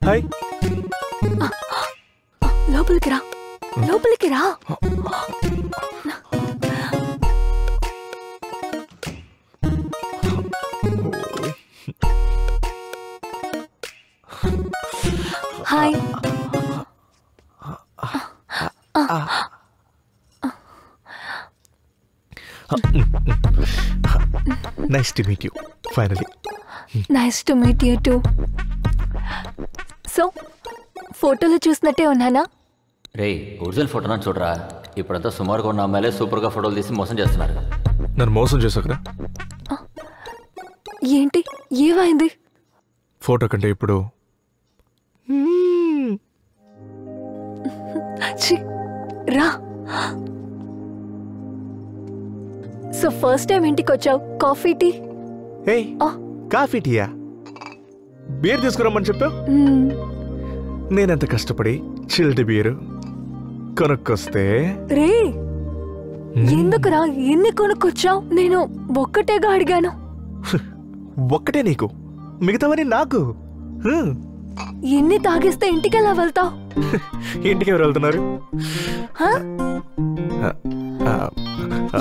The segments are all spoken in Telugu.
హాయ్. లోపలికి రా, లోపలికి రా. Hi. Nice to meet you finally. Nice to meet you two. So ఫోటోలో చూసినట్టే ఉన్నానా? రే ఒరిజినల్ ఫోటోనా చూడరా. ఇప్పుడంతా సుమారుగా ఉన్న అమ్మాయిలే సూపర్గా ఫోటోలు తీసి మోసం చేస్తున్నారు. నన్ను మోసం చేసాకరా. ఏంటి ఏమైంది? ఫోటో కంటే ఇప్పుడు రా. సో ఫస్ట్ టైం ఇంటికి వచ్చావు, కాఫీ టీ? కాఫీ టీయా? బీర్ తీసుకురమ్మని చెప్పావు. నేనెంత కష్టపడి చిల్డ్ బీరు కొనుక్కొస్తే రే ఎందుకురా ఎన్ని కొనుక్కొచ్చావు? నేను ఒక్కటేగా అడిగాను. ఒక్కటే నీకు, మిగతావని నాకు. ఎన్ని తాగిస్తే ఇంటికి ఎలా వెళ్తావు? ఇంటికి ఎవరు వెళ్తున్నారు?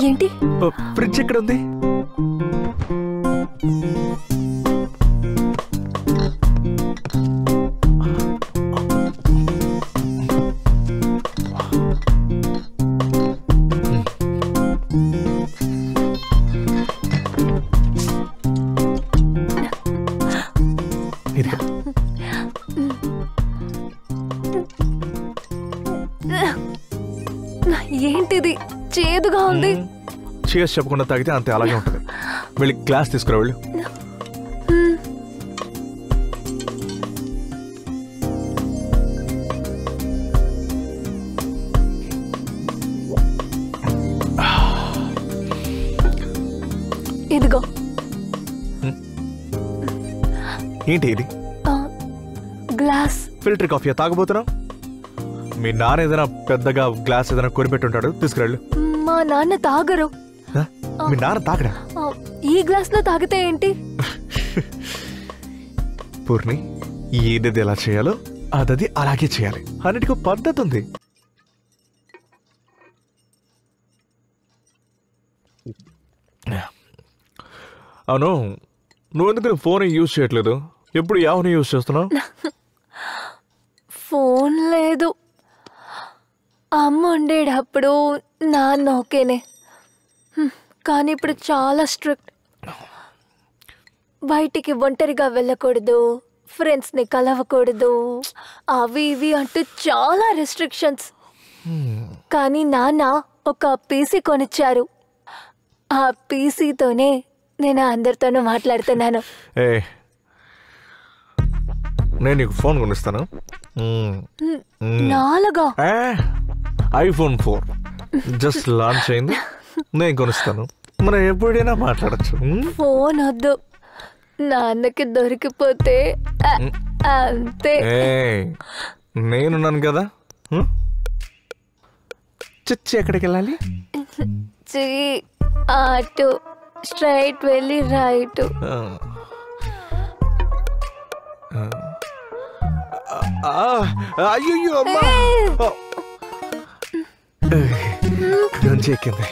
ఏంటి? ఫ్రిడ్జ్ ఎక్కడ ఉంది? ఏంటిది చేదుగా ఉంది? చేసి చెప్పకుండా తాగితే అంతే అలాగే ఉంటుంది. వెళ్ళి గ్లాస్ తీసుకురా వెళ్ళు. ఇదిగో. ఏంటి ఇది? గ్లాస్. ఫిల్టర్ కాఫీ తాగబోతున్నావు? మీ నాన్న ఏదైనా పెద్దగా గ్లాస్ ఏదైనా కొనిపెట్టుంటాడు, తీసుకురాళ్ళు. మా నాన్న తాగరు. మీ నాన్న తాగడా? ఈ గ్లాస్ లో తాగితే ఏంటి? పూర్ణి, ఏది ఎలా చేయాలో అదది అలాగే చేయాలి. అన్నిటికీ పద్ధతి ఉంది. అవును, నువ్వెందుకు ఫోన్ యూజ్ చేయట్లేదు? ఎప్పుడు యావని యూజ్ చేస్తున్నావు? ఫోన్ లేదు. అమ్మ ఉండేటప్పుడు నాన్న ఓకేనే, కానీ ఇప్పుడు చాలా స్ట్రిక్ట్. బయటికి ఒంటరిగా వెళ్ళకూడదు, ఫ్రెండ్స్ని కలవకూడదు, అవి ఇవి అంటూ చాలా రెస్ట్రిక్షన్స్. కానీ నాన్న ఒక పీసీ కొనిచ్చారు. ఆ పీసీతోనే నేను అందరితోనూ మాట్లాడుతున్నాను. నేను నీకు ఫోన్ కొనిస్తాను. నాలుగా? ఐఫోన్ 4 జస్ట్ లాంచ్ అయింది, నేను కొనిస్తాను. మనం ఎప్పుడైనా మాట్లాడచ్చు. ఫోన్ వద్దు, నాన్నకి దొరికిపోతే అంతే. నేనున్నాను కదా. చిచ్చి ఎక్కడికి వెళ్ళాలి? అటు స్ట్రైట్ వెళ్ళి రైట్. అయ్యో అమ్మా, చెక్కింది.